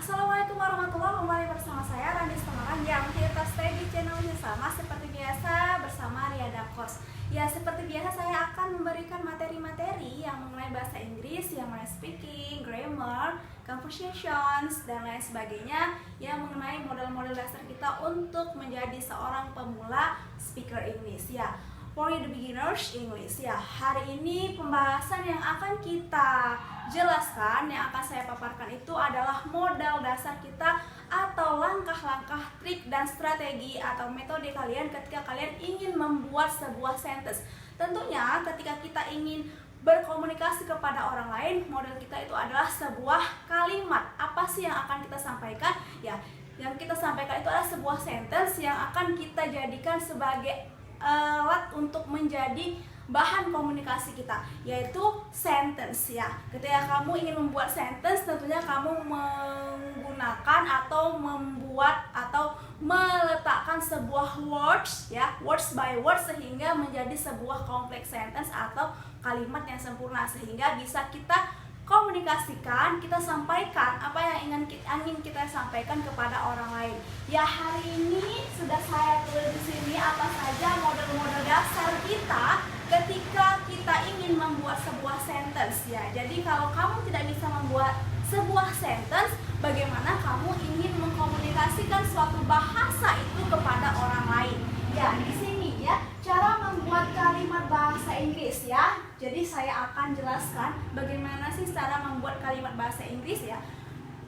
Assalamualaikum warahmatullahi wabarakatuh. Kembali bersama saya Rani Semarang yang kita stay di channel yang sama seperti biasa bersama Riada Course. Ya, seperti biasa saya akan memberikan materi-materi yang mengenai bahasa Inggris, yang mengenai speaking, grammar, conversations, dan lain sebagainya, yang mengenai model-model dasar kita untuk menjadi seorang pemula speaker English. Ya, for the beginners English. Ya, hari ini pembahasan yang akan kita jelaskan, yang akan saya paparkan itu adalah modal dasar kita atau langkah-langkah, trik dan strategi atau metode kalian ketika kalian ingin membuat sebuah sentence. Tentunya ketika kita ingin berkomunikasi kepada orang lain, model kita itu adalah sebuah kalimat. Apa sih yang akan kita sampaikan? Ya, yang kita sampaikan itu adalah sebuah sentence yang akan kita jadikan sebagai alat untuk menjadi bahan komunikasi kita, yaitu sentence. Ya, ketika kamu ingin membuat sentence, tentunya kamu menggunakan atau membuat atau meletakkan sebuah words, ya, words by words, sehingga menjadi sebuah kompleks sentence atau kalimat yang sempurna, sehingga bisa kita komunikasikan, kita sampaikan apa yang ingin kita sampaikan kepada orang lain. Ya, hari ini sudah saya tulis di sini apa saja model-model dasar kita ketika kita ingin membuat sebuah sentence. Ya, jadi kalau kamu tidak bisa membuat sebuah sentence, bagaimana kamu ingin mengkomunikasikan suatu bahasa itu kepada orang lain? Ya, di sini ya cara membuat kalimat bahasa Inggris ya. Jadi saya akan jelaskan bagaimana sih cara membuat kalimat bahasa Inggris ya.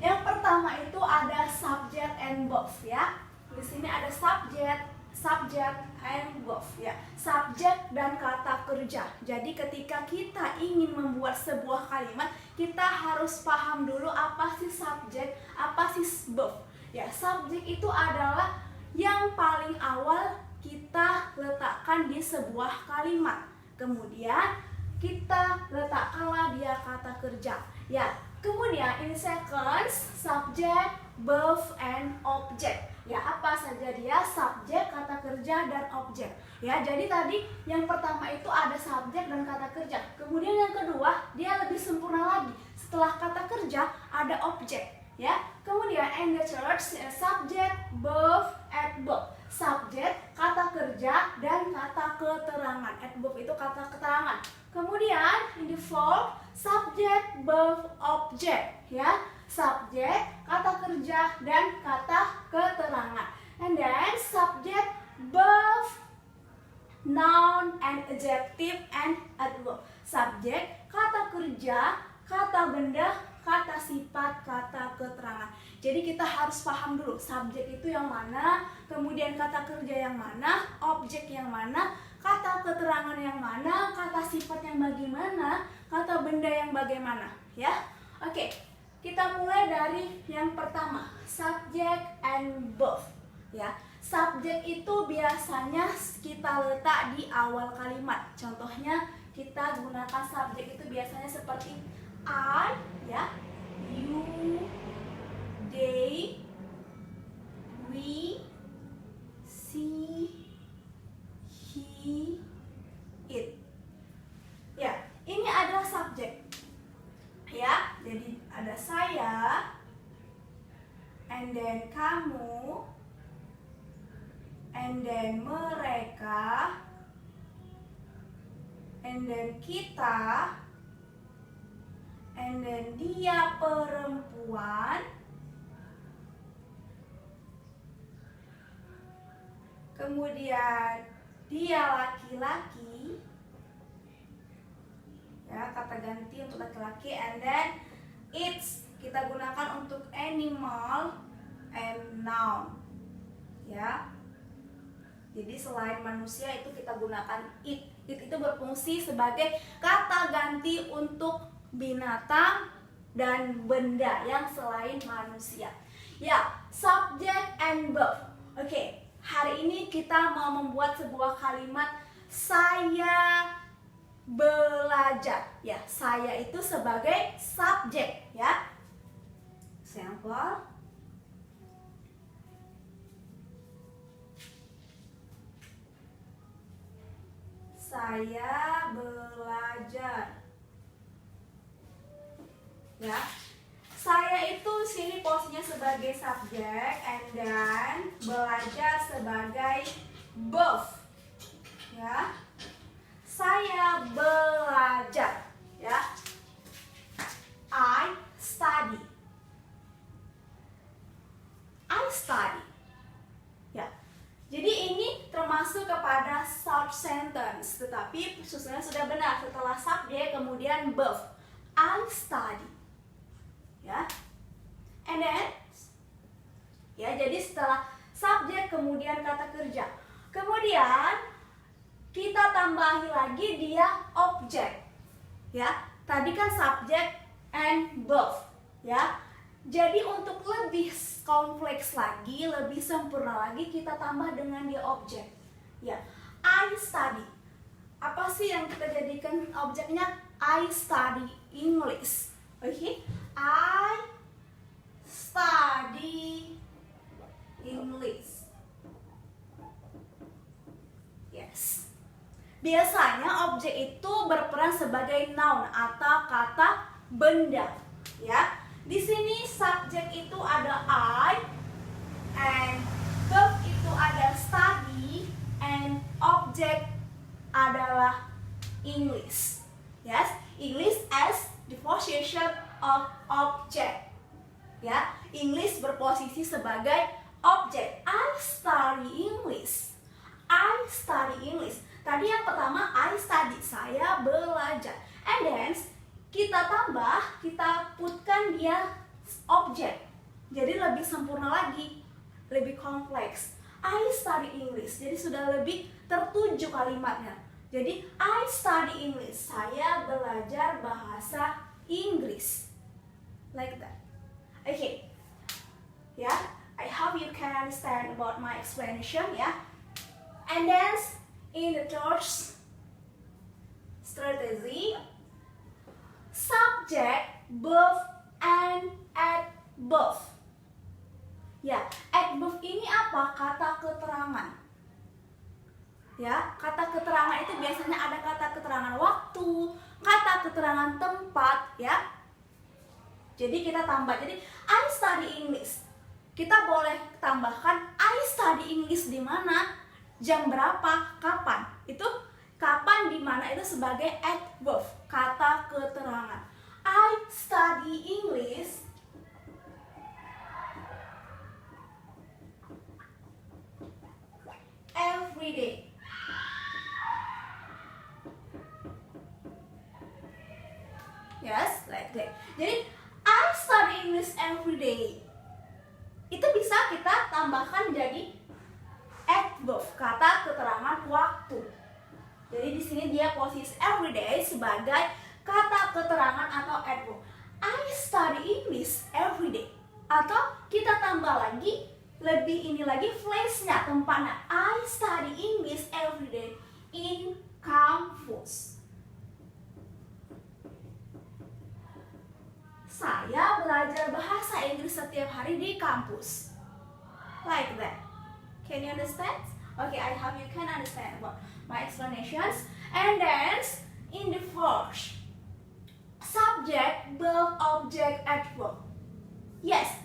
Yang pertama itu ada subject and verb ya. Di sini ada subject and verb ya. Subjek dan kata kerja. Jadi ketika kita ingin membuat sebuah kalimat, kita harus paham dulu apa sih subjek, apa sih verb. Ya, subjek itu adalah yang paling awal kita letakkan di sebuah kalimat. Kemudian kita letakkanlah dia kata kerja. Ya, kemudian in sequence subject, verb, and object. Ya, apa saja dia? Subjek, kata kerja, dan objek. Ya, jadi tadi yang pertama itu ada subjek dan kata kerja. Kemudian yang kedua, dia lebih sempurna lagi. Setelah kata kerja ada objek. Ya, kemudian in the church subject, verb, adverb. Subjek, kata kerja, dan kata keterangan. Adverb itu kata keterangan. Kemudian in the verb subject, verb, object. Ya, subjek, kata kerja, dan kata keterangan. And then subject, verb, noun, and adjective, and adverb. Subjek, kata kerja, kata benda, kata sifat, kata keterangan. Jadi kita harus paham dulu subjek itu yang mana, kemudian kata kerja yang mana, objek yang mana, kata keterangan yang mana, kata sifat yang bagaimana, kata benda yang bagaimana. Ya, oke. Kita mulai dari yang pertama, subject and verb. Ya, subjek itu biasanya kita letak di awal kalimat. Contohnya kita gunakan subjek itu biasanya seperti I, ya, you, they, we, she, he, it. Ya, ini adalah subjek. Ya, jadi ada saya, and then kamu, and then mereka, and then kita, and then dia perempuan, kemudian dia laki-laki, ya, kata ganti untuk laki-laki, and then it's kita gunakan untuk animal and noun. Ya, jadi selain manusia itu kita gunakan it. It itu berfungsi sebagai kata ganti untuk binatang dan benda yang selain manusia. Ya, subject and verb. Oke, hari ini kita mau membuat sebuah kalimat saya belajar. Ya, saya itu sebagai subjek, ya. Sampel. Saya belajar. Ya. Saya itu sini posisinya sebagai subjek, and then belajar sebagai verb. Ya. Saya belajar, ya. I study. I study. Ya. Jadi ini termasuk kepada short sentence, tetapi susunannya sudah benar setelah subjek kemudian verb. I study. Ya. And then ya, jadi setelah subjek kemudian kata kerja. Kemudian kita tambahi lagi dia objek. Ya. Tadi kan subjek and verb, ya. Jadi untuk lebih kompleks lagi, lebih sempurna lagi, kita tambah dengan dia objek. Ya, I study. Apa sih yang kita jadikan objeknya? I study English. Oke, I study English. Yes. Biasanya objek itu berperan sebagai noun atau kata benda. Ya. Di sini subjek itu ada I, and verb itu ada study, and object adalah English. Yes, English as the position of object. Ya, English berposisi sebagai objek. I study English. I study English. Tadi yang pertama I study, saya belajar. And then kita tambah, kita putkan dia objek. Jadi lebih sempurna lagi, lebih kompleks. I study English. Jadi sudah lebih tertuju kalimatnya. Jadi I study English. Saya belajar bahasa Inggris. Like that. Okay. Yeah, I hope you can understand about my explanation, yeah. And then in the third strategy, subject, verb, and adverb. Ya, adverb ini apa? Kata keterangan. Ya, kata keterangan itu biasanya ada kata keterangan waktu, kata keterangan tempat, ya. Jadi kita tambah. Jadi I study English. Kita boleh tambahkan I study English di mana, jam berapa, kapan. Itu kapan, di mana itu sebagai adverb, kata keterangan. I study English every day. Yes, like that. Jadi I study English every day. Itu bisa kita tambahkan jadi adverb, kata keterangan waktu. Jadi di sini dia posisi everyday sebagai kata keterangan atau adverb. I study English every day. Atau kita tambah lagi, lebih ini lagi flashnya, tempatnya. I study English every day in campus. Saya belajar bahasa Inggris setiap hari di kampus. Like that. Can you understand? Okay, I hope you can understand about my explanations. And then in the first, subject, verb, object, adverb. Yes,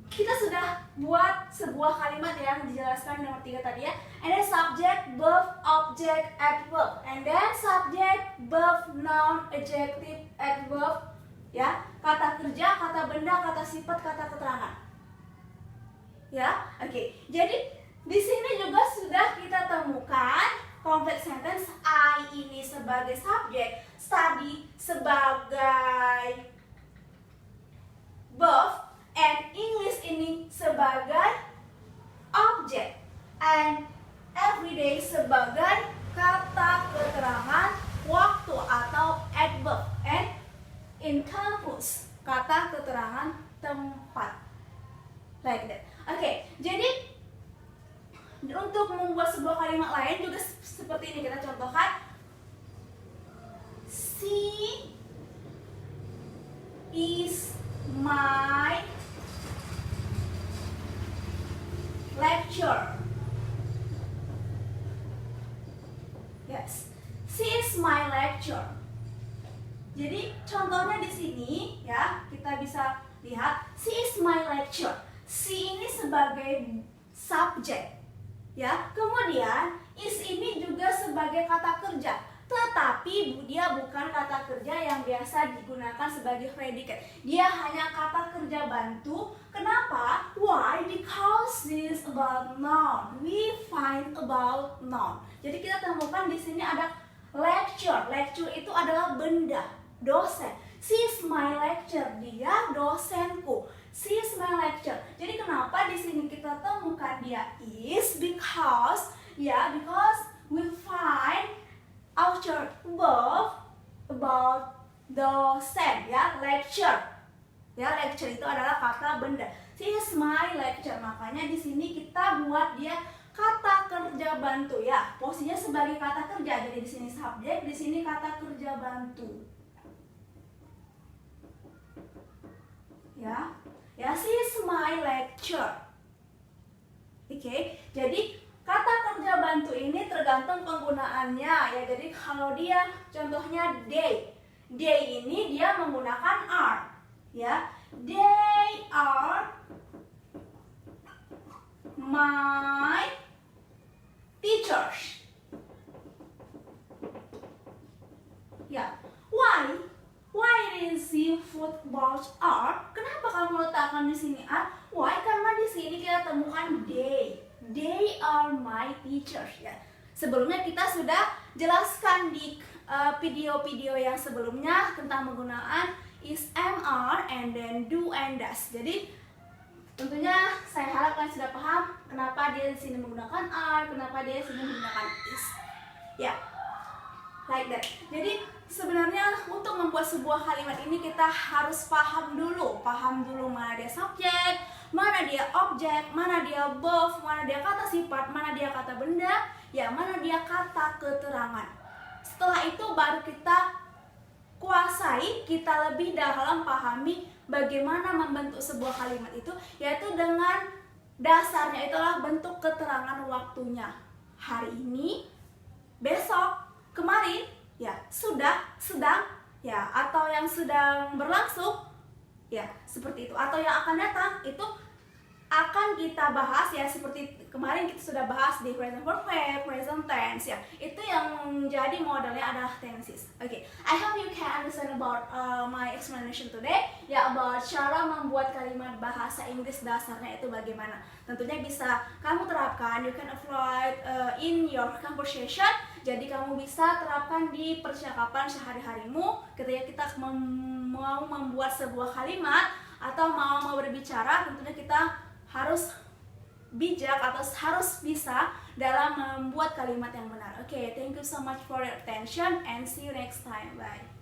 kita sudah buat sebuah kalimat yang dijelaskan nomor 3 tadi ya. And then subject, verb, object, adverb. And then subject, verb, noun, adjective, adverb. Ya, kata kerja, kata benda, kata sifat, kata keterangan. Ya, oke. Jadi di sini juga sudah kita temukan complex sentence. I ini sebagai subjek, study sebagai verb, and English ini sebagai objek, and everyday sebagai kata keterangan waktu atau adverb, and in campus kata keterangan tempat. Like that. Oke, jadi untuk membuat sebuah kalimat lain juga seperti ini, kita contohkan. She is my lecturer. Yes, she is my lecturer. Jadi contohnya di sini ya, kita bisa lihat, she is my lecturer. She ini sebagai subjek, ya. Kemudian is ini juga sebagai kata kerja, tetapi dia bukan kata kerja yang biasa digunakan sebagai predicate. Dia hanya kata kerja bantu. Kenapa? Why? Because this about noun. We find about noun. Jadi kita temukan di sini ada lecture. Lecture itu adalah benda, dosen. She is my lecturer. Dia dosenku. She is my lecturer. Jadi kenapa di sini kita temukan dia is? Because we find author about dosen, ya, lecture. Ya, lecture itu adalah kata benda. She is my lecturer. Makanya di sini kita buat dia kata kerja bantu, ya. Posisinya sebagai kata kerja. Jadi di sini subjek, di sini kata kerja bantu. Ya. Ya, she is my lecturer. Oke. Jadi kata kerja bantu ini tergantung penggunaannya, ya. Jadi kalau dia contohnya they ini dia menggunakan are, ya. They are my teachers. Ya. Why is you footballs are? Kenapa kamu letakkan di sini are? Why? Karena di sini kita temukan they. They are my teachers, ya. Sebelumnya kita sudah jelaskan di video-video yang sebelumnya tentang penggunaan is, am, are, and then do and does. Jadi tentunya saya harap kalian sudah paham kenapa dia di sini menggunakan are, kenapa dia di sini menggunakan is. Ya. Like that. Jadi sebenarnya untuk membuat sebuah kalimat ini kita harus paham dulu mana dia subjek, mana dia objek, mana dia verb, mana dia kata sifat, mana dia kata benda, ya, mana dia kata keterangan. Setelah itu baru kita kuasai, kita lebih dalam pahami bagaimana membentuk sebuah kalimat itu, yaitu dengan dasarnya itulah bentuk keterangan waktunya. Hari ini, besok, kemarin, ya, sudah, sedang, ya, atau yang sedang berlangsung, ya, seperti itu. Atau yang akan datang, itu akan kita bahas, ya, seperti kemarin kita sudah bahas di present perfect, present tense, ya. Itu yang menjadi modelnya adalah tenses. Oke, I hope you can understand about my explanation today, ya, about cara membuat kalimat bahasa Inggris dasarnya itu bagaimana. Tentunya bisa kamu terapkan, you can apply in your conversation. Jadi kamu bisa terapkan di percakapan sehari-harimu ketika kita mau membuat sebuah kalimat atau mau berbicara. Tentunya kita harus bijak atau harus bisa dalam membuat kalimat yang benar. Oke, thank you so much for your attention and see you next time. Bye.